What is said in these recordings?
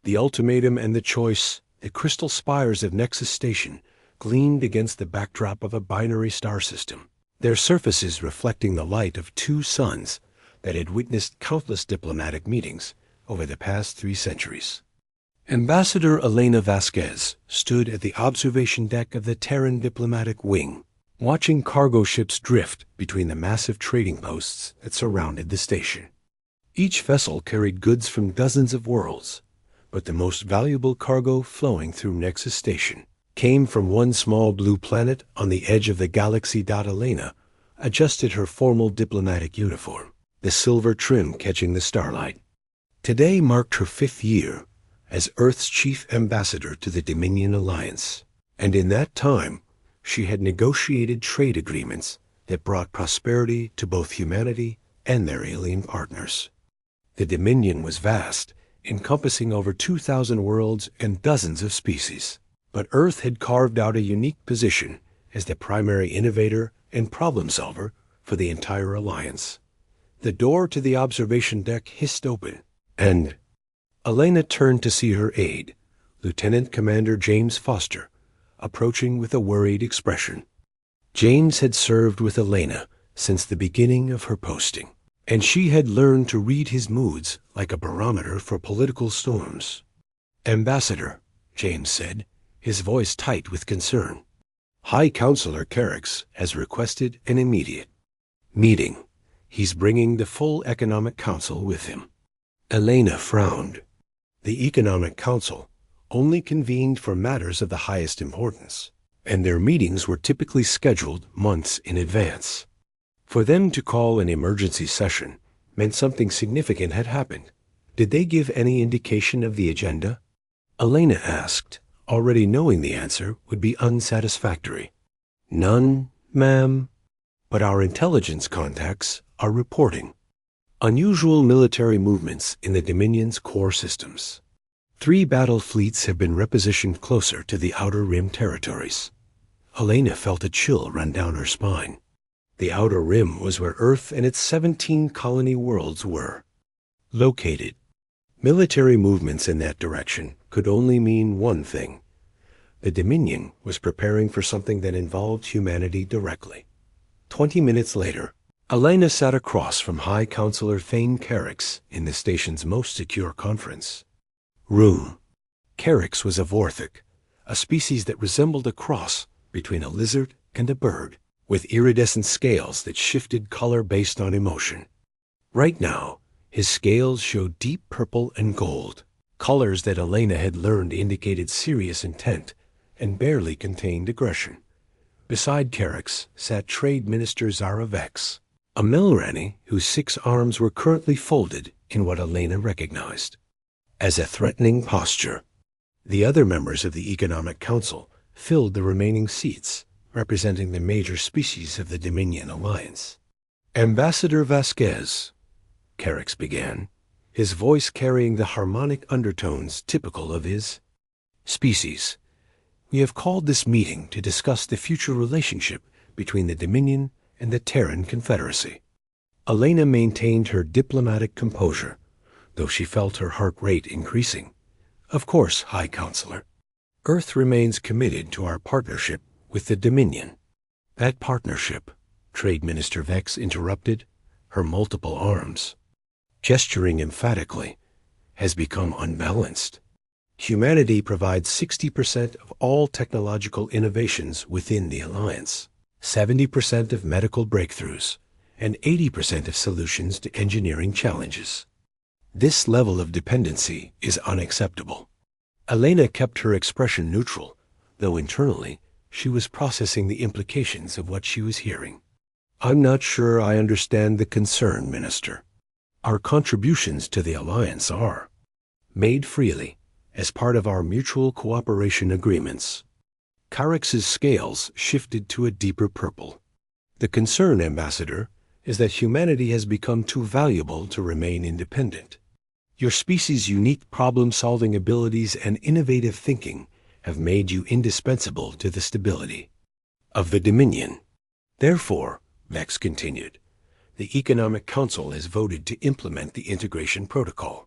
The ultimatum and the choice, the crystal spires of Nexus Station, gleamed against the backdrop of a binary star system, their surfaces reflecting the light of two suns that had witnessed countless diplomatic meetings over the past 3 centuries. Ambassador Elena Vasquez stood at the observation deck of the Terran diplomatic wing, watching cargo ships drift between the massive trading posts that surrounded the station. Each vessel carried goods from dozens of worlds, but the most valuable cargo flowing through Nexus Station came from one small blue planet on the edge of the galaxy. Elena adjusted her formal diplomatic uniform, the silver trim catching the starlight. Today marked her 5th year as Earth's chief ambassador to the Dominion Alliance, and in that time she had negotiated trade agreements that brought prosperity to both humanity and their alien partners. The Dominion was vast, encompassing over 2,000 worlds and dozens of species, but Earth had carved out a unique position as the primary innovator and problem solver for the entire alliance. The door to the observation deck hissed open, and Elena turned to see her aide, Lieutenant Commander James Foster, approaching with a worried expression. James had served with Elena since the beginning of her posting, and she had learned to read his moods like a barometer for political storms. "Ambassador," James said, his voice tight with concern, "High Counselor Carrix has requested an immediate meeting. He's bringing the full Economic Council with him." Elena frowned. The Economic Council only convened for matters of the highest importance, and their meetings were typically scheduled months in advance. For them to call an emergency session meant something significant had happened. Did they give any indication of the agenda? Elena asked, already knowing the answer would be unsatisfactory. "None, ma'am, but our intelligence contacts are reporting unusual military movements in the Dominion's core systems. 3 battle fleets have been repositioned closer to the Outer Rim territories." Elena felt a chill run down her spine. The Outer Rim was where Earth and its 17 colony worlds were located. Military movements in that direction could only mean one thing. The Dominion was preparing for something that involved humanity directly. 20 minutes later, Elena sat across from High Counselor Thane Carrix in the station's most secure conference room. Carrix was a Vorthic, a species that resembled a cross between a lizard and a bird, with iridescent scales that shifted color based on emotion. Right now, his scales showed deep purple and gold, colors that Elena had learned indicated serious intent and barely contained aggression. Beside Carrix sat Trade Minister Zara Vex, a Melrani whose 6 arms were currently folded in what Elena recognized as a threatening posture. The other members of the Economic Council filled the remaining seats, representing the major species of the Dominion Alliance. "Ambassador Vasquez," Carrix began, his voice carrying the harmonic undertones typical of his species, "we have called this meeting to discuss the future relationship between the Dominion and the Terran Confederacy." Elena maintained her diplomatic composure, though she felt her heart rate increasing. "Of course, High Counselor. Earth remains committed to our partnership with the Dominion." "That partnership," Trade Minister Vex interrupted, her multiple arms gesturing emphatically, "has become unbalanced. Humanity provides 60% of all technological innovations within the Alliance, 70% of medical breakthroughs, and 80% of solutions to engineering challenges. This level of dependency is unacceptable." Elena kept her expression neutral, though internally she was processing the implications of what she was hearing. "I'm not sure I understand the concern, Minister. Our contributions to the Alliance are made freely as part of our mutual cooperation agreements." Carrix's scales shifted to a deeper purple. "The concern, Ambassador, is that humanity has become too valuable to remain independent. Your species' unique problem-solving abilities and innovative thinking have made you indispensable to the stability of the Dominion. Therefore," Vex continued, "the Economic Council has voted to implement the integration protocol.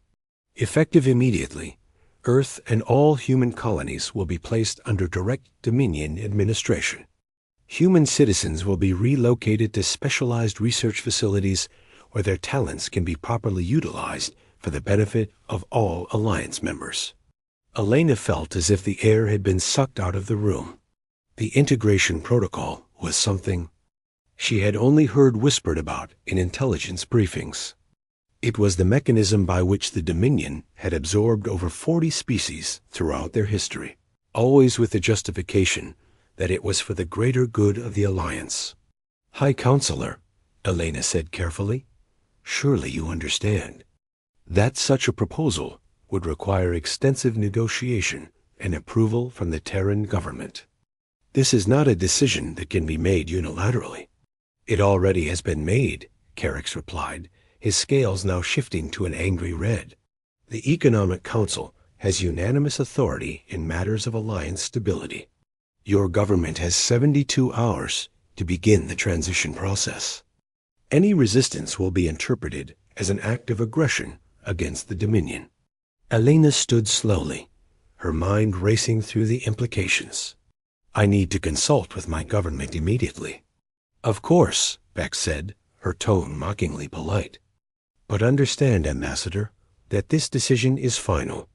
Effective immediately, Earth and all human colonies will be placed under direct Dominion administration. Human citizens will be relocated to specialized research facilities where their talents can be properly utilized for the benefit of all Alliance members. Elena felt as if the air had been sucked out of the room. The integration protocol was something she had only heard whispered about in intelligence briefings. It was the mechanism by which the Dominion had absorbed over 40 species throughout their history, always with the justification that it was for the greater good of the Alliance. "High Counselor," Elena said carefully, "surely you understand that such a proposal would require extensive negotiation and approval from the Terran government. This is not a decision that can be made unilaterally." "It already has been made," Carrick's replied, his scales now shifting to an angry red. "The Economic Council has unanimous authority in matters of Alliance stability. Your government has 72 hours to begin the transition process. Any resistance will be interpreted as an act of aggression against the Dominion." Elena stood slowly, her mind racing through the implications. "I need to consult with my government immediately." "Of course," Beck said, her tone mockingly polite. "But understand, Ambassador, that this decision is final.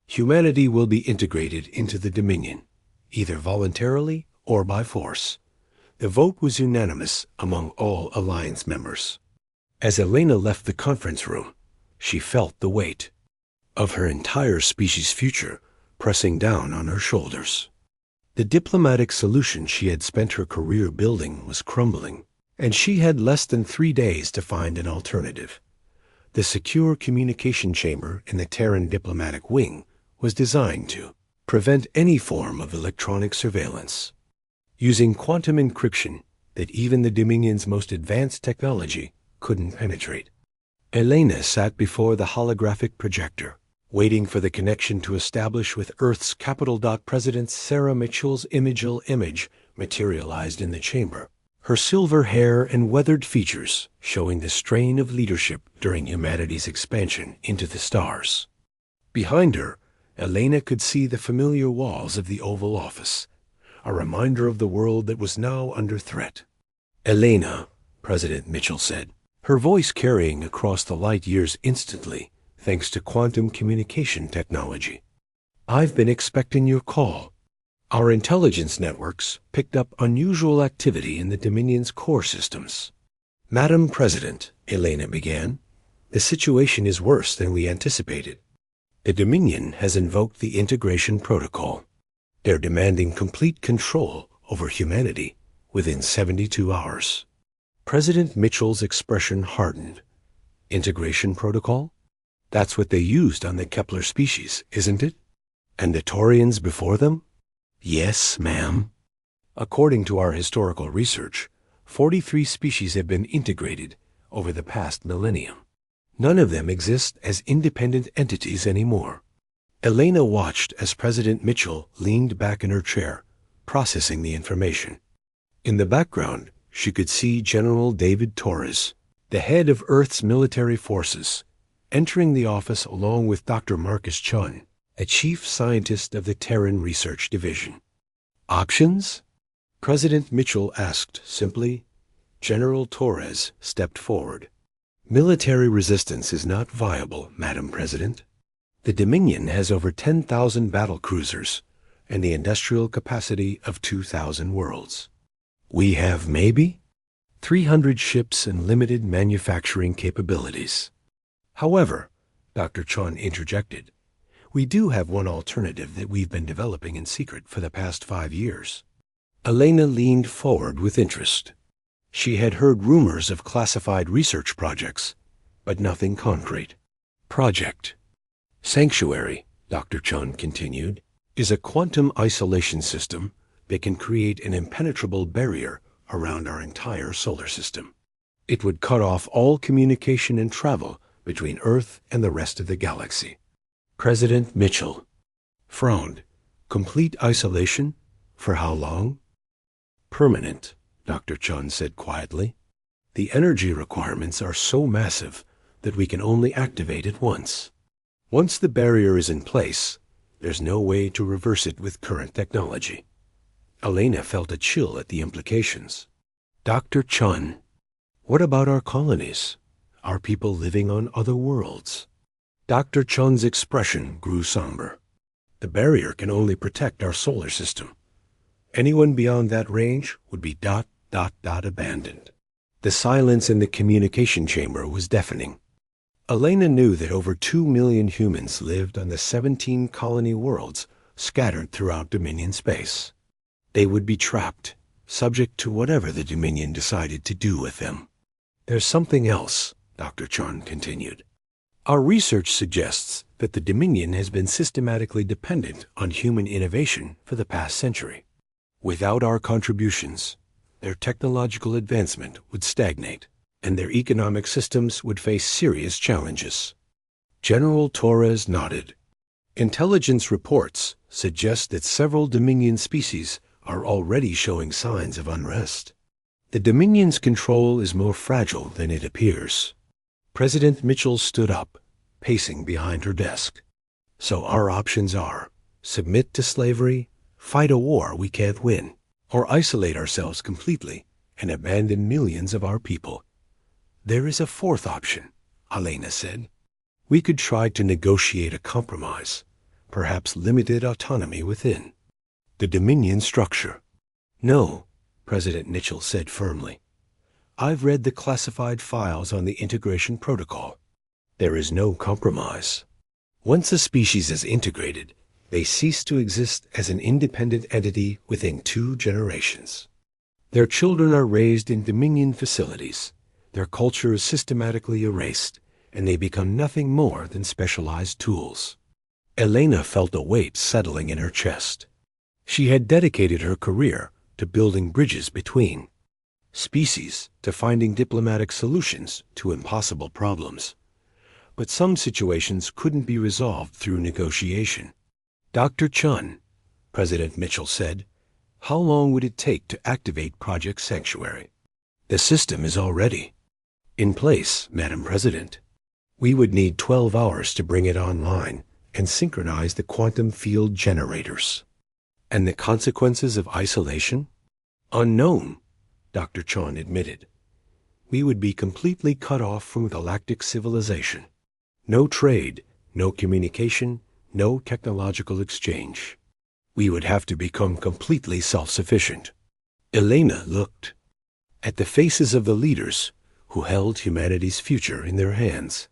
Humanity will be integrated into the Dominion, either voluntarily or by force." The vote was unanimous among all Alliance members. As Elena left the conference room, she felt the weight of her entire species' future pressing down on her shoulders. The diplomatic solution she had spent her career building was crumbling, and she had less than 3 days to find an alternative. The secure communication chamber in the Terran diplomatic wing was designed to prevent any form of electronic surveillance, using quantum encryption that even the Dominion's most advanced technology couldn't penetrate. Elena sat before the holographic projector, waiting for the connection to establish with Earth's Capital Dock President Sarah Mitchell's image materialized in the chamber, her silver hair and weathered features showing the strain of leadership during humanity's expansion into the stars. Behind her, Elena could see the familiar walls of the Oval Office, a reminder of the world that was now under threat. "Elena," President Mitchell said, her voice carrying across the light years instantly, thanks to quantum communication technology. "I've been expecting your call. Our intelligence networks picked up unusual activity in the Dominion's core systems." "Madam President," Elena began, "the situation is worse than we anticipated. The Dominion has invoked the integration protocol. They're demanding complete control over humanity within 72 hours. President Mitchell's expression hardened. "Integration protocol? That's what they used on the Kepler species, isn't it? And the Taurians before them?" "Yes, ma'am. According to our historical research, 43 species have been integrated over the past millennium. None of them exist as independent entities anymore." Elena watched as President Mitchell leaned back in her chair, processing the information. In the background, she could see General David Torres, the head of Earth's military forces, entering the office along with Dr. Marcus Chun, a chief scientist of the Terran Research Division. "Options?" President Mitchell asked simply. General Torres stepped forward. "Military resistance is not viable, Madam President. The Dominion has over 10,000 battle cruisers and the industrial capacity of 2,000 worlds. We have maybe 300 ships and limited manufacturing capabilities. However," Dr. Chun interjected, "we do have one alternative that we've been developing in secret for the past 5 years." Elena leaned forward with interest. She had heard rumors of classified research projects, but nothing concrete. "Project Sanctuary," Dr. Chun continued, "is a quantum isolation system that can create an impenetrable barrier around our entire solar system. It would cut off all communication and travel between Earth and the rest of the galaxy." President Mitchell frowned. "Complete isolation? For how long?" "Permanent," Dr. Chun said quietly. "The energy requirements are so massive that we can only activate it once. Once the barrier is in place, There's no way to reverse it with current technology. Elena felt a chill at the implications. Dr. Chun, what about our colonies? Are people living on other worlds? Dr. Chun's expression grew somber. The barrier can only protect our solar system. Anyone beyond that range would be ... abandoned. The silence in the communication chamber was deafening. Elena knew that over 2 million humans lived on the 17 colony worlds scattered throughout Dominion space. They would be trapped, subject to whatever the Dominion decided to do with them. There's something else, Dr. Chun continued. Our research suggests that the Dominion has been systematically dependent on human innovation for the past century. Without our contributions, their technological advancement would stagnate, and their economic systems would face serious challenges. General Torres nodded. Intelligence reports suggest that several Dominion species are already showing signs of unrest. The Dominion's control is more fragile than it appears. President Mitchell stood up, pacing behind her desk. So our options are submit to slavery, fight a war we can't win, or isolate ourselves completely and abandon millions of our people. There is a fourth option, Elena said. We could try to negotiate a compromise, perhaps limited autonomy within the Dominion structure. No, President Mitchell said firmly. I've read the classified files on the integration protocol. There is no compromise. Once a species is integrated, they cease to exist as an independent entity within 2 generations. Their children are raised in Dominion facilities. Their culture is systematically erased, and they become nothing more than specialized tools. Elena felt a weight settling in her chest. She had dedicated her career to building bridges between species, to finding diplomatic solutions to impossible problems. But some situations couldn't be resolved through negotiation. Dr. Chun, President Mitchell said, how long would it take to activate Project Sanctuary? The system is already in place, Madam President. We would need 12 hours to bring it online and synchronize the quantum field generators. And the consequences of isolation? Unknown, Dr. Chun admitted. We would be completely cut off from galactic civilization. No trade, no communication, no technological exchange. We would have to become completely self-sufficient. Elena looked at the faces of the leaders who held humanity's future in their hands.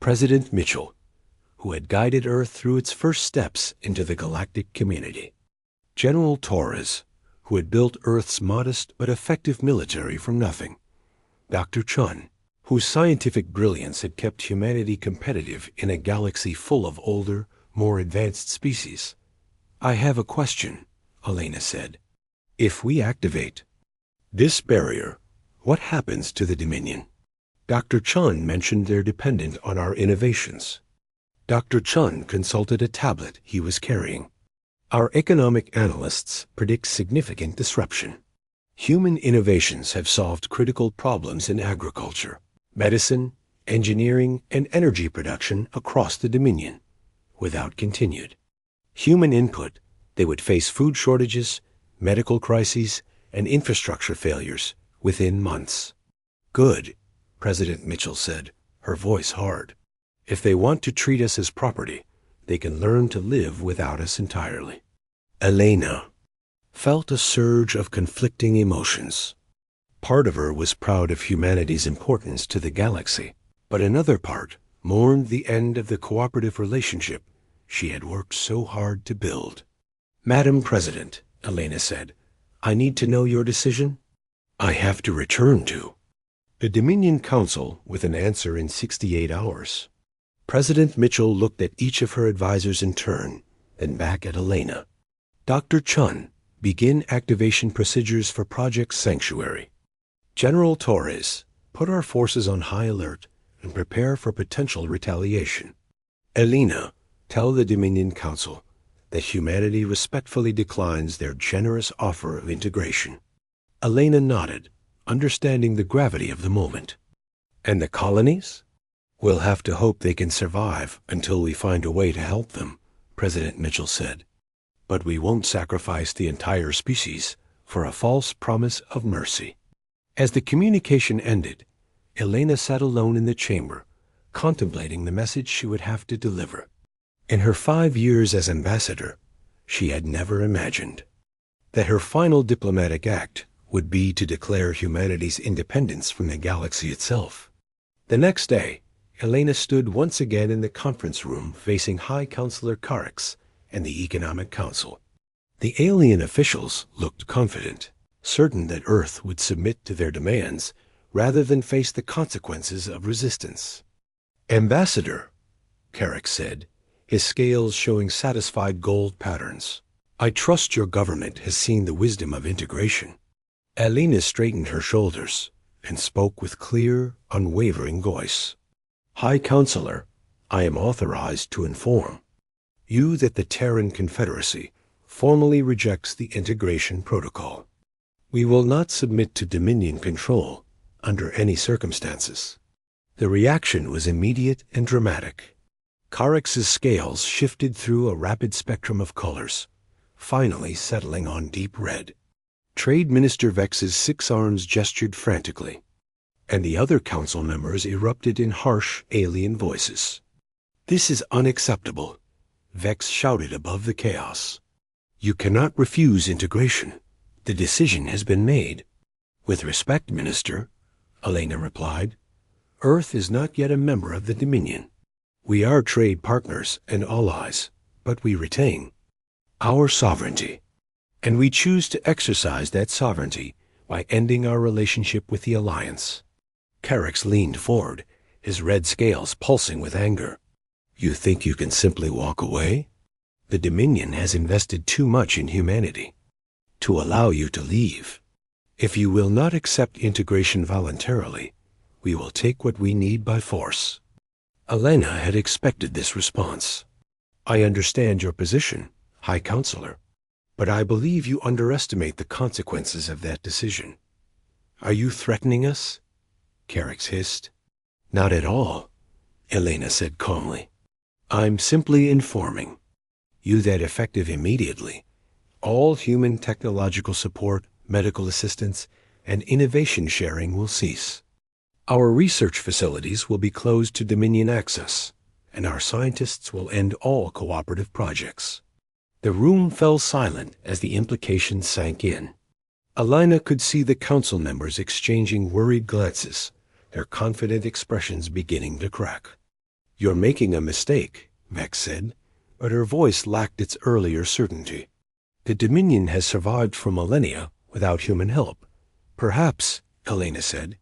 President Mitchell, who had guided Earth through its first steps into the galactic community. General Torres, who had built Earth's modest but effective military from nothing. Dr. Chun, whose scientific brilliance had kept humanity competitive in a galaxy full of older, more advanced species. I have a question, Elena said. If we activate this barrier, what happens to the Dominion? Dr. Chun mentioned they're dependent on our innovations. Dr. Chun consulted a tablet he was carrying. Our economic analysts predict significant disruption. Human innovations have solved critical problems in agriculture, medicine, engineering, and energy production across the Dominion. Without continued human input, they would face food shortages, medical crises, and infrastructure failures within months. Good, President Mitchell said, her voice hard. If they want to treat us as property, they can learn to live without us entirely. Elena felt a surge of conflicting emotions. Part of her was proud of humanity's importance to the galaxy, but another part mourned the end of the cooperative relationship she had worked so hard to build. Madam President, Elena said, I need to know your decision. I have to return to the Dominion Council with an answer in 68 hours. President Mitchell looked at each of her advisors in turn, then back at Elena. Dr. Chun, begin activation procedures for Project Sanctuary. General Torres, put our forces on high alert and prepare for potential retaliation. Elena, tell the Dominion Council that humanity respectfully declines their generous offer of integration. Elena nodded, understanding the gravity of the moment. And the colonies? We'll have to hope they can survive until we find a way to help them, President Mitchell said. But we won't sacrifice the entire species for a false promise of mercy. As the communication ended, Elena sat alone in the chamber, contemplating the message she would have to deliver. In her 5 years as ambassador, she had never imagined that her final diplomatic act would be to declare humanity's independence from the galaxy itself. The next day, Elena stood once again in the conference room facing High Counselor Carix and the Economic Council. The alien officials looked confident, certain that Earth would submit to their demands rather than face the consequences of resistance. "Ambassador," Carrick said, his scales showing satisfied gold patterns, "I trust your government has seen the wisdom of integration." Elena straightened her shoulders and spoke with clear, unwavering voice. "High Counselor, I am authorized to inform you that the Terran Confederacy formally rejects the integration protocol. We will not submit to Dominion control under any circumstances." The reaction was immediate and dramatic. Carix's scales shifted through a rapid spectrum of colors, finally settling on deep red. Trade Minister Vex's 6 arms gestured frantically, and the other council members erupted in harsh alien voices. "This is unacceptable," Vex shouted above the chaos. "You cannot refuse integration. The decision has been made." "With respect, Minister," Elena replied, "Earth is not yet a member of the Dominion. We are trade partners and allies, but we retain our sovereignty, and we choose to exercise that sovereignty by ending our relationship with the Alliance." Carix leaned forward, his red scales pulsing with anger. "You think you can simply walk away? The Dominion has invested too much in humanity to allow you to leave. If you will not accept integration voluntarily, we will take what we need by force." Elena had expected this response. "I understand your position, High Counselor, but I believe you underestimate the consequences of that decision." "Are you threatening us?" Carix hissed. "Not at all," Elena said calmly. "I'm simply informing you that effective immediately, all human technological support, medical assistance, and innovation sharing will cease. Our research facilities will be closed to Dominion access, and our scientists will end all cooperative projects." The room fell silent as the implications sank in. Elena could see the council members exchanging worried glances, their confident expressions beginning to crack. "You're making a mistake," Vex said, but her voice lacked its earlier certainty. "The Dominion has survived for millennia without human help." "Perhaps," Elena said,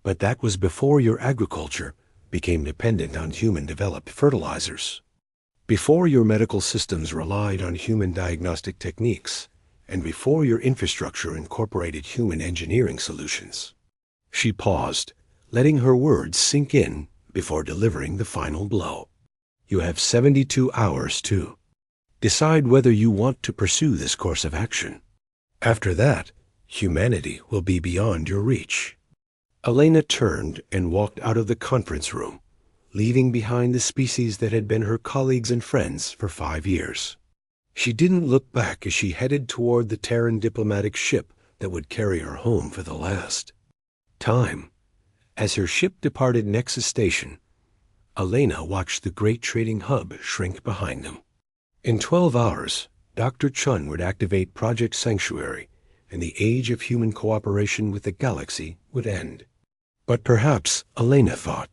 "but that was before your agriculture became dependent on human-developed fertilizers, before your medical systems relied on human diagnostic techniques, and before your infrastructure incorporated human engineering solutions." She paused, letting her words sink in before delivering the final blow. "You have 72 hours to decide whether you want to pursue this course of action. After that, humanity will be beyond your reach." Elena turned and walked out of the conference room, leaving behind the species that had been her colleagues and friends for 5 years. She didn't look back as she headed toward the Terran diplomatic ship that would carry her home for the last time. As her ship departed Nexus Station, Elena watched the great trading hub shrink behind them. In 12 hours, Dr. Chun would activate Project Sanctuary, and the age of human cooperation with the galaxy would end. But perhaps, Elena thought,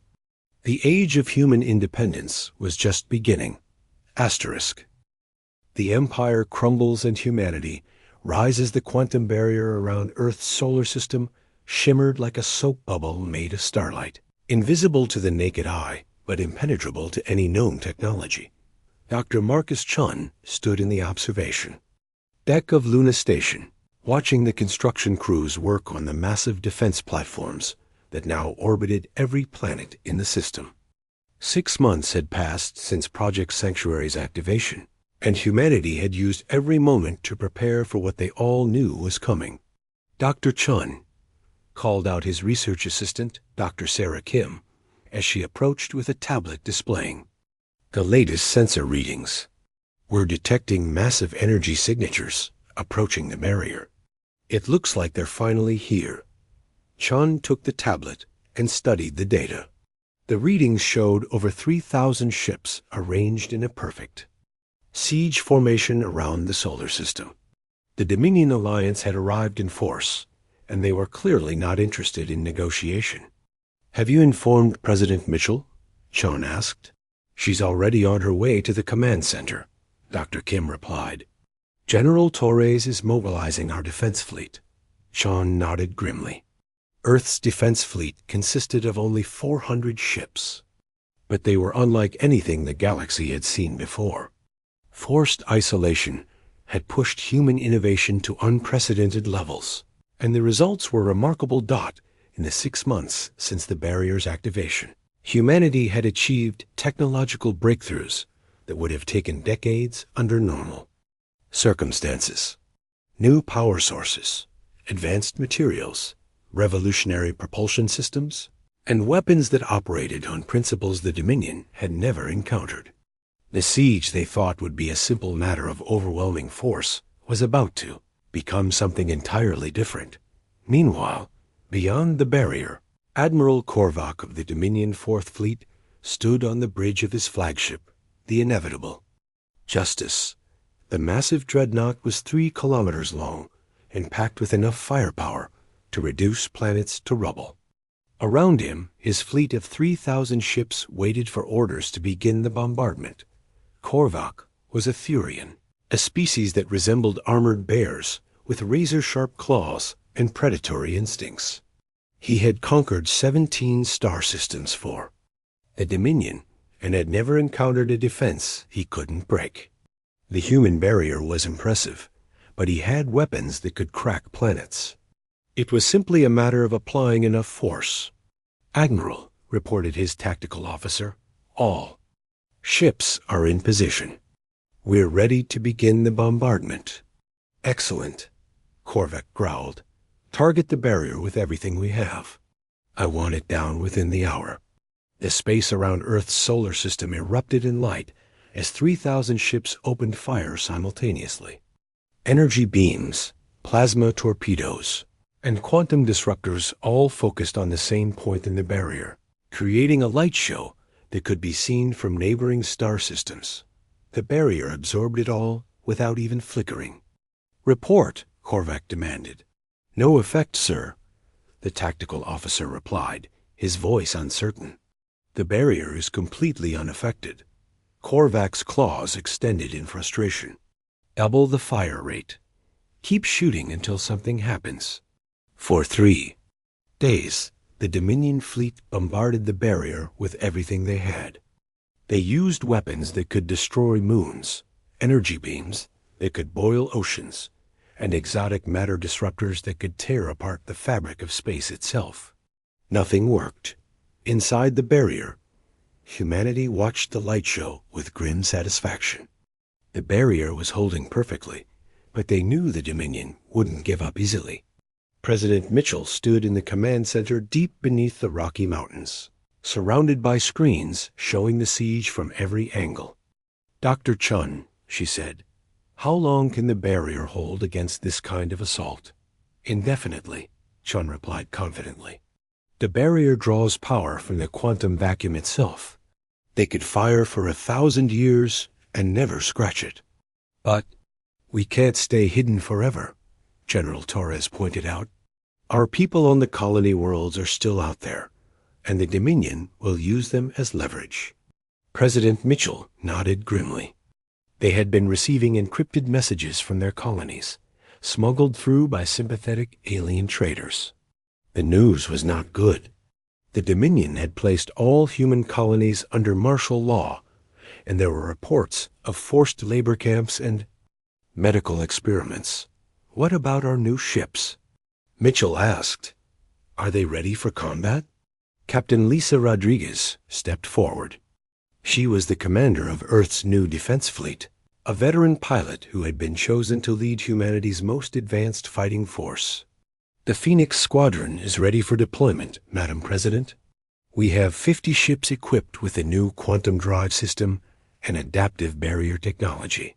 the age of human independence was just beginning. Asterisk. The Empire crumbles and humanity rises. The quantum barrier around Earth's solar system shimmered like a soap bubble made of starlight, invisible to the naked eye, but impenetrable to any known technology. Dr. Marcus Chun stood in the observation deck of Luna Station, watching the construction crews work on the massive defense platforms that now orbited every planet in the system. 6 months had passed since Project Sanctuary's activation, and humanity had used every moment to prepare for what they all knew was coming. Dr. Chun called out his research assistant, Dr. Sarah Kim, as she approached with a tablet displaying the latest sensor readings. We're detecting massive energy signatures approaching the barrier. It looks like they're finally here. Chun took the tablet and studied the data. The readings showed over 3,000 ships arranged in a perfect siege formation around the solar system. The Dominion Alliance had arrived in force, and they were clearly not interested in negotiation. "Have you informed President Mitchell?" Chun asked. "She's already on her way to the command center," Dr. Kim replied. "General Torres is mobilizing our defense fleet." Chun nodded grimly. Earth's defense fleet consisted of only 400 ships, but they were unlike anything the galaxy had seen before. Forced isolation had pushed human innovation to unprecedented levels, and the results were a remarkable dot in the 6 months since the barrier's activation. Humanity had achieved technological breakthroughs that would have taken decades under normal circumstances. New power sources, advanced materials, revolutionary propulsion systems, and weapons that operated on principles the Dominion had never encountered. The siege they thought would be a simple matter of overwhelming force was about to become something entirely different. Meanwhile, beyond the barrier, Admiral Korvac of the Dominion Fourth Fleet stood on the bridge of his flagship, the Inevitable. Justice. The massive dreadnought was 3 kilometers long and packed with enough firepower to reduce planets to rubble. Around him, his fleet of 3,000 ships waited for orders to begin the bombardment. Korvac was a Thurian, a species that resembled armored bears with razor-sharp claws and predatory instincts. He had conquered 17 star systems for the Dominion and had never encountered a defense he couldn't break. The human barrier was impressive, but he had weapons that could crack planets. It was simply a matter of applying enough force. "Admiral," reported his tactical officer, "all ships are in position. We're ready to begin the bombardment." "Excellent," Korvac growled. "Target the barrier with everything we have. I want it down within the hour." The space around Earth's solar system erupted in light as 3,000 ships opened fire simultaneously. Energy beams, plasma torpedoes, and quantum disruptors all focused on the same point in the barrier, creating a light show that could be seen from neighboring star systems. The barrier absorbed it all without even flickering. "Report," Korvac demanded. "No effect, sir," the tactical officer replied, his voice uncertain. "The barrier is completely unaffected." Korvac's claws extended in frustration. "Double the fire rate. Keep shooting until something happens." For 3 days, the Dominion fleet bombarded the barrier with everything they had. They used weapons that could destroy moons, energy beams that could boil oceans, and exotic matter disruptors that could tear apart the fabric of space itself. Nothing worked. Inside the barrier, humanity watched the light show with grim satisfaction. The barrier was holding perfectly, but they knew the Dominion wouldn't give up easily. President Mitchell stood in the command center deep beneath the Rocky Mountains, surrounded by screens showing the siege from every angle. "Dr. Chun," she said, "how long can the barrier hold against this kind of assault?" "Indefinitely," Chun replied confidently. "The barrier draws power from the quantum vacuum itself. They could fire for 1,000 years and never scratch it." "But we can't stay hidden forever," General Torres pointed out. "Our people on the colony worlds are still out there, and the Dominion will use them as leverage." President Mitchell nodded grimly. They had been receiving encrypted messages from their colonies, smuggled through by sympathetic alien traders. The news was not good. The Dominion had placed all human colonies under martial law, and there were reports of forced labor camps and medical experiments. "What about our new ships?" Mitchell asked. "Are they ready for combat?" Captain Lisa Rodriguez stepped forward. She was the commander of Earth's new defense fleet, a veteran pilot who had been chosen to lead humanity's most advanced fighting force. "The Phoenix Squadron is ready for deployment, Madam President. We have 50 ships equipped with the new quantum drive system and adaptive barrier technology."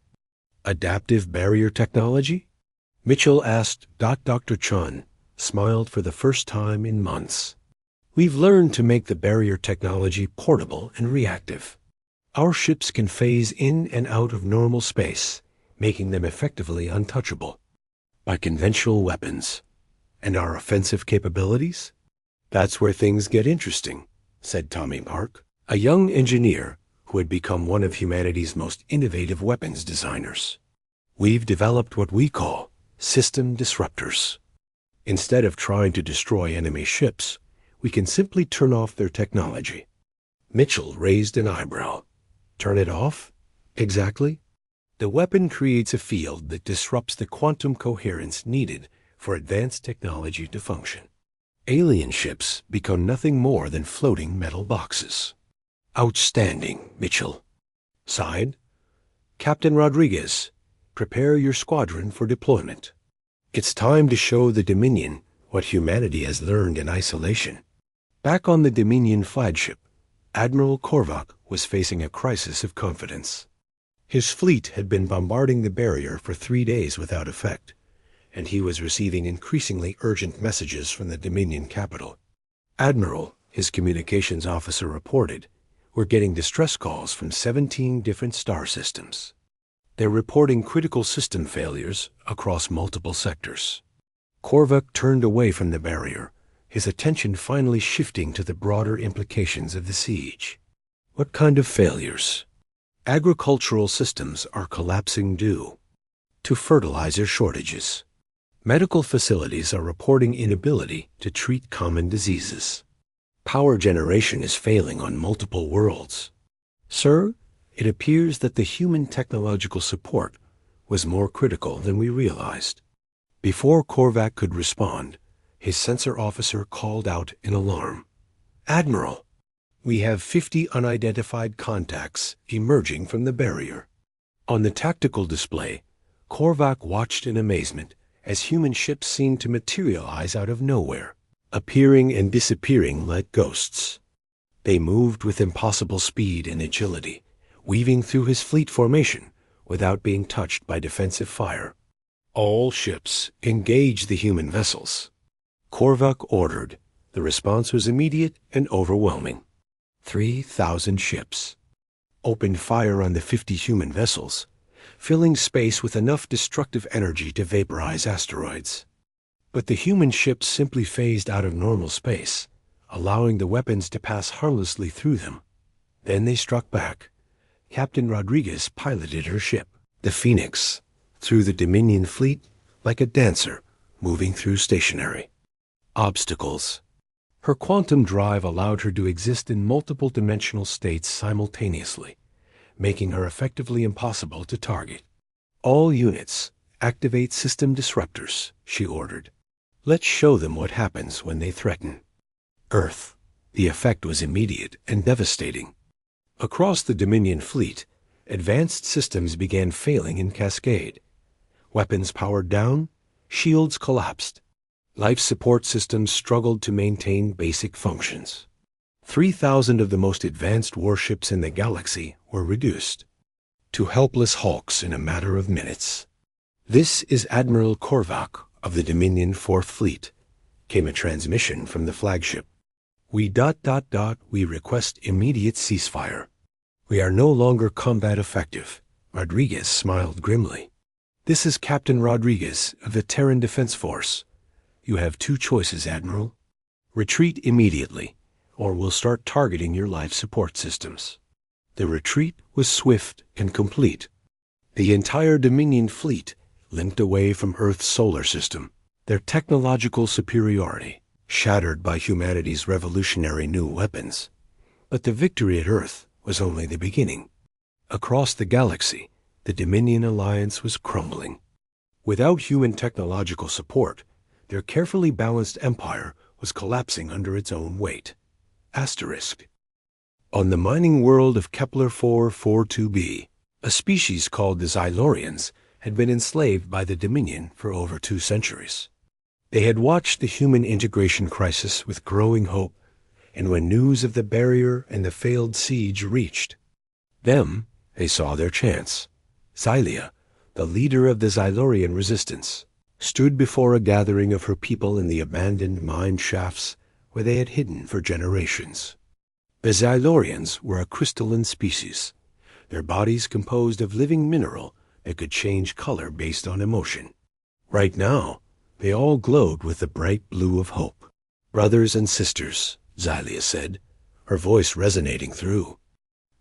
Adaptive barrier technology? Mitchell asked. Dr. Chun smiled for the first time in months. We've learned to make the barrier technology portable and reactive. Our ships can phase in and out of normal space, making them effectively untouchable by conventional weapons. And our offensive capabilities? That's where things get interesting, said Tommy Park, a young engineer who had become one of humanity's most innovative weapons designers. We've developed what we call system disruptors. Instead of trying to destroy enemy ships, we can simply turn off their technology. Mitchell raised an eyebrow. Turn it off? Exactly. The weapon creates a field that disrupts the quantum coherence needed for advanced technology to function. Alien ships become nothing more than floating metal boxes. Outstanding, Mitchell. Sighed. Captain Rodriguez, prepare your squadron for deployment. It's time to show the Dominion what humanity has learned in isolation. Back on the Dominion flagship, Admiral Korvac was facing a crisis of confidence. His fleet had been bombarding the barrier for 3 days without effect, and he was receiving increasingly urgent messages from the Dominion capital. Admiral, his communications officer reported, were getting distress calls from 17 different star systems. They're reporting critical system failures across multiple sectors. Korvac turned away from the barrier, his attention finally shifting to the broader implications of the siege. What kind of failures? Agricultural systems are collapsing due to fertilizer shortages. Medical facilities are reporting inability to treat common diseases. Power generation is failing on multiple worlds. Sir, it appears that the human technological support was more critical than we realized. Before Korvac could respond, his sensor officer called out in alarm. Admiral, we have 50 unidentified contacts emerging from the barrier. On the tactical display, Korvac watched in amazement as human ships seemed to materialize out of nowhere, appearing and disappearing like ghosts. They moved with impossible speed and agility, weaving through his fleet formation without being touched by defensive fire. All ships engage the human vessels. Korvac ordered. The response was immediate and overwhelming. 3,000 ships opened fire on the 50 human vessels, filling space with enough destructive energy to vaporize asteroids. But the human ships simply phased out of normal space, allowing the weapons to pass harmlessly through them. Then they struck back. Captain Rodriguez piloted her ship, the Phoenix, through the Dominion fleet like a dancer moving through stationary obstacles. Her quantum drive allowed her to exist in multiple dimensional states simultaneously, making her effectively impossible to target. All units, activate system disruptors, she ordered. Let's show them what happens when they threaten Earth. The effect was immediate and devastating. Across the Dominion fleet, advanced systems began failing in cascade. Weapons powered down, shields collapsed. Life support systems struggled to maintain basic functions. 3,000 of the most advanced warships in the galaxy were reduced to helpless hulks in a matter of minutes. This is Admiral Korvac of the Dominion 4th Fleet, came a transmission from the flagship. We request immediate ceasefire. We are no longer combat effective. Rodriguez smiled grimly. This is Captain Rodriguez of the Terran Defense Force. You have 2 choices, Admiral. Retreat immediately, or we'll start targeting your life support systems. The retreat was swift and complete. The entire Dominion fleet limped away from Earth's solar system, their technological superiority shattered by humanity's revolutionary new weapons. But the victory at Earth was only the beginning. Across the galaxy, the Dominion alliance was crumbling. Without human technological support, their carefully balanced empire was collapsing under its own weight. Asterisk. On the mining world of Kepler 442b, a species called the Xylorians had been enslaved by the Dominion for over 2 centuries. They had watched the human integration crisis with growing hope, and when news of the barrier and the failed siege reached them, they saw their chance. Xylia, the leader of the Xylorian resistance, stood before a gathering of her people in the abandoned mine shafts where they had hidden for generations. The Xylorians were a crystalline species, their bodies composed of living mineral that could change color based on emotion. Right now, they all glowed with the bright blue of hope. "Brothers and sisters," Xylia said, her voice resonating through.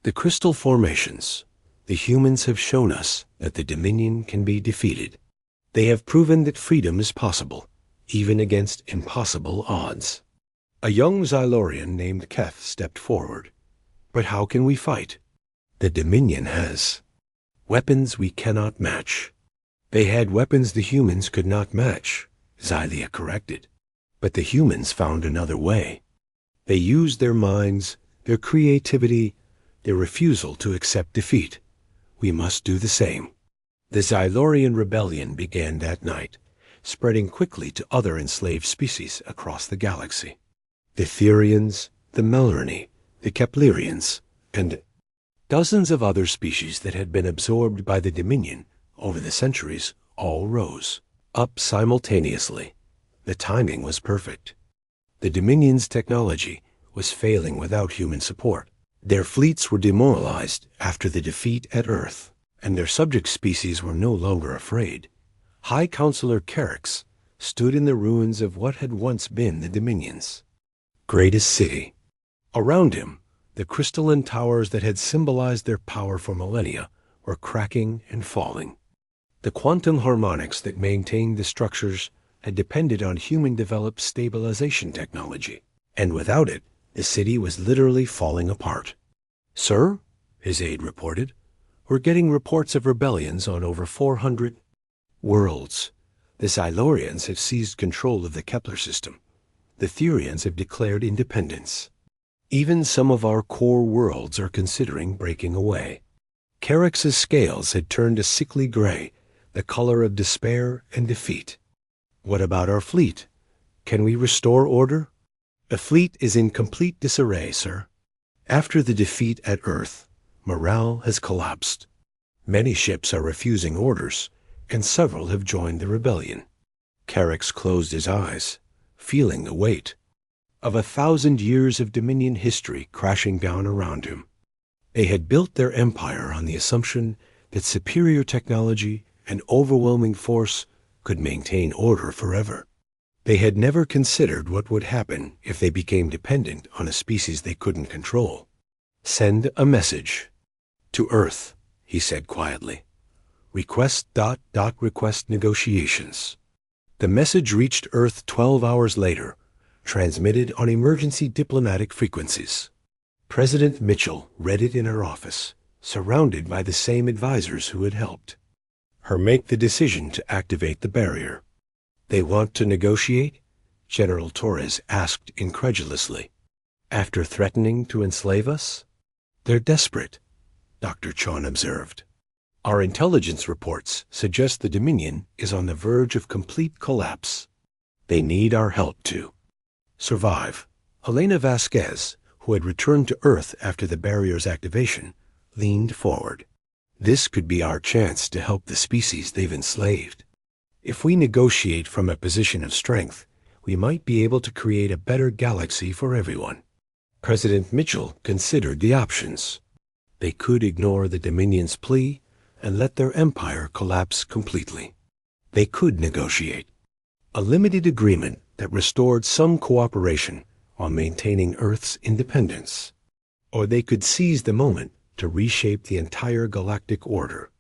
"The crystal formations, the humans have shown us that the Dominion can be defeated. They have proven that freedom is possible, even against impossible odds." A young Xylorian named Keth stepped forward. "But how can we fight? The Dominion has weapons we cannot match." "They had weapons the humans could not match," Xylia corrected. "But the humans found another way. They used their minds, their creativity, their refusal to accept defeat. We must do the same." The Xylorian rebellion began that night, spreading quickly to other enslaved species across the galaxy. The Therians, the Melrani, the Keplerians, and dozens of other species that had been absorbed by the Dominion over the centuries all rose up simultaneously. The timing was perfect. The Dominion's technology was failing without human support. Their fleets were demoralized after the defeat at Earth, and their subject species were no longer afraid. High Counselor Carix stood in the ruins of what had once been the Dominion's greatest city. Around him, the crystalline towers that had symbolized their power for millennia were cracking and falling. The quantum harmonics that maintained the structures had depended on human-developed stabilization technology, and without it, the city was literally falling apart. "Sir," his aide reported, "we're getting reports of rebellions on over 400 worlds. The Xylorians have seized control of the Kepler system. The Therians have declared independence. Even some of our core worlds are considering breaking away." Carix's scales had turned a sickly gray, the color of despair and defeat. "What about our fleet? Can we restore order?" "The fleet is in complete disarray, sir. After the defeat at Earth, morale has collapsed. Many ships are refusing orders, and several have joined the rebellion." Carix closed his eyes, feeling the weight of 1,000 years of Dominion history crashing down around him. They had built their empire on the assumption that superior technology and overwhelming force could maintain order forever. They had never considered what would happen if they became dependent on a species they couldn't control. "Send a message to Earth," he said quietly. "Request ... request negotiations." The message reached Earth 12 hours later, transmitted on emergency diplomatic frequencies. President Mitchell read it in her office, surrounded by the same advisors who had helped her make the decision to activate the barrier. "They want to negotiate?" General Torres asked incredulously. "After threatening to enslave us?" "They're desperate," Dr. Chon observed. "Our intelligence reports suggest the Dominion is on the verge of complete collapse. They need our help to survive." Helena Vasquez, who had returned to Earth after the barrier's activation, leaned forward. "This could be our chance to help the species they've enslaved. If we negotiate from a position of strength, we might be able to create a better galaxy for everyone." President Mitchell considered the options. They could ignore the Dominion's plea and let their empire collapse completely. They could negotiate a limited agreement that restored some cooperation while maintaining Earth's independence. Or they could seize the moment to reshape the entire galactic order.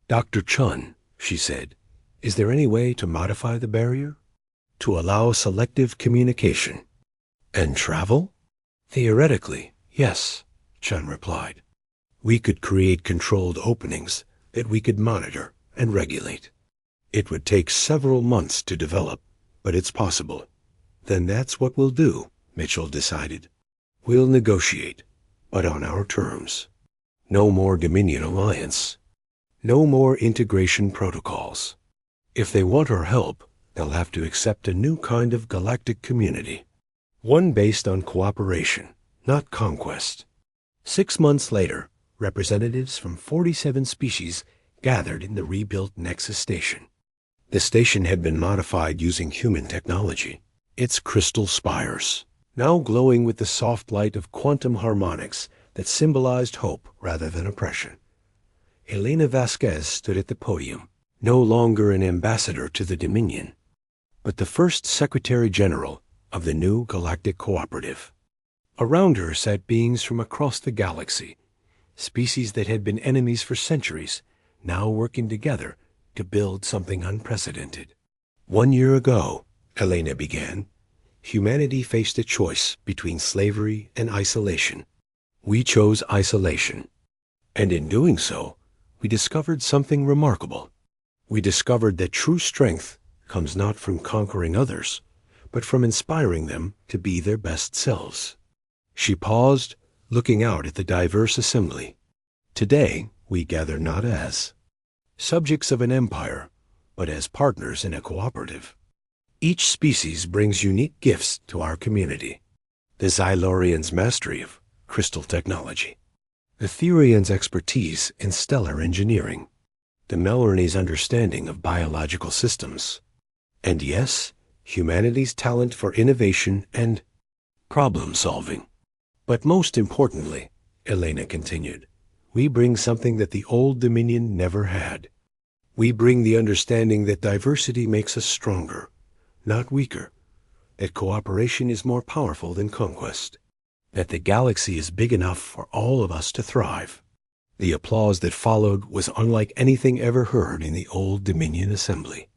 "Dr. Chun," she said, "is there any way to modify the barrier? To allow selective communication and travel?" "Theoretically, yes," Chun replied. "We could create controlled openings that we could monitor and regulate. It would take several months to develop, but it's possible." "Then that's what we'll do," Mitchell decided. "We'll negotiate, but on our terms. No more Dominion alliance. No more integration protocols. If they want our help, they'll have to accept a new kind of galactic community. One based on cooperation, not conquest." 6 months later, representatives from 47 species gathered in the rebuilt Nexus station. The station had been modified using human technology. Its crystal spires, now glowing with the soft light of quantum harmonics that symbolized hope rather than oppression. Elena Vasquez stood at the podium, no longer an ambassador to the Dominion, but the first Secretary General of the new Galactic Cooperative. Around her sat beings from across the galaxy, species that had been enemies for centuries, now working together to build something unprecedented. 1 year ago, Elena began, humanity faced a choice between slavery and isolation. We chose isolation, and in doing so, we discovered something remarkable. We discovered that true strength comes not from conquering others, but from inspiring them to be their best selves. She paused, looking out at the diverse assembly. Today, we gather not as subjects of an empire, but as partners in a cooperative. Each species brings unique gifts to our community. The Xylorian's mastery of crystal technology, the Therian's expertise in stellar engineering, the Melrani's understanding of biological systems, and yes, humanity's talent for innovation and problem-solving. But most importantly, Elena continued, we bring something that the old Dominion never had. We bring the understanding that diversity makes us stronger, not weaker, that cooperation is more powerful than conquest, that the galaxy is big enough for all of us to thrive. The applause that followed was unlike anything ever heard in the old Dominion Assembly.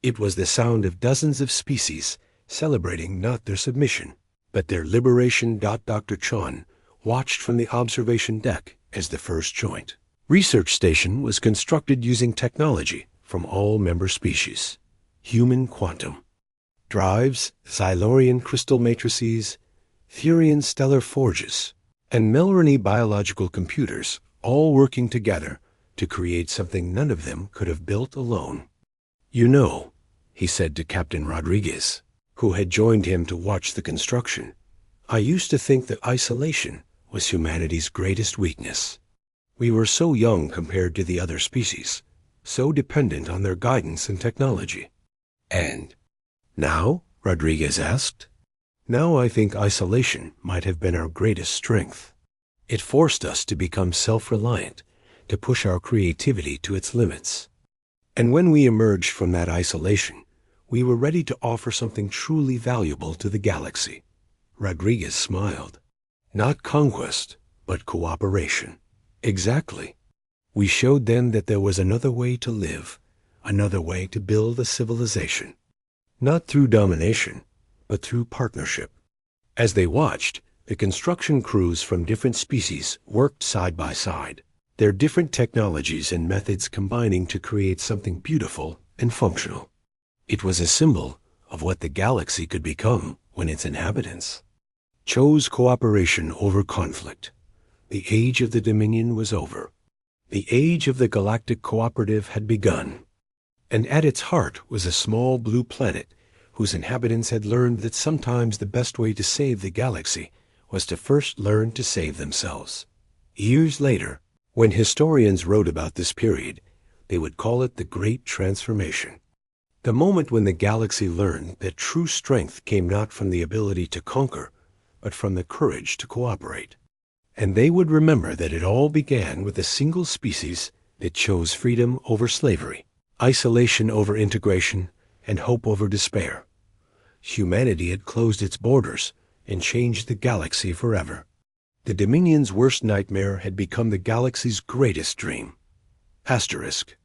It was the sound of dozens of species celebrating not their submission, but their liberation. Dr. Chon watched from the observation deck as the first joint research station was constructed using technology from all member species. Human quantum drives, Xylorian crystal matrices, Therian stellar forges, and Melrani biological computers all working together to create something none of them could have built alone. You know, he said to Captain Rodriguez, who had joined him to watch the construction, I used to think that isolation was humanity's greatest weakness. We were so young compared to the other species, so dependent on their guidance and technology. And now? Rodriguez asked. Now I think isolation might have been our greatest strength. It forced us to become self-reliant, to push our creativity to its limits. And when we emerged from that isolation, we were ready to offer something truly valuable to the galaxy. Rodriguez smiled. Not conquest, but cooperation. Exactly. We showed them that there was another way to live, another way to build a civilization. Not through domination, but through partnership. As they watched, the construction crews from different species worked side by side, their different technologies and methods combining to create something beautiful and functional. It was a symbol of what the galaxy could become when its inhabitants chose cooperation over conflict. The age of the Dominion was over. The age of the Galactic Cooperative had begun. And at its heart was a small blue planet whose inhabitants had learned that sometimes the best way to save the galaxy was to first learn to save themselves. Years later, when historians wrote about this period, they would call it the Great Transformation. The moment when the galaxy learned that true strength came not from the ability to conquer, but from the courage to cooperate. And they would remember that it all began with a single species that chose freedom over slavery, isolation over integration, and hope over despair. Humanity had closed its borders and changed the galaxy forever. The Dominion's worst nightmare had become the galaxy's greatest dream. Asterisk.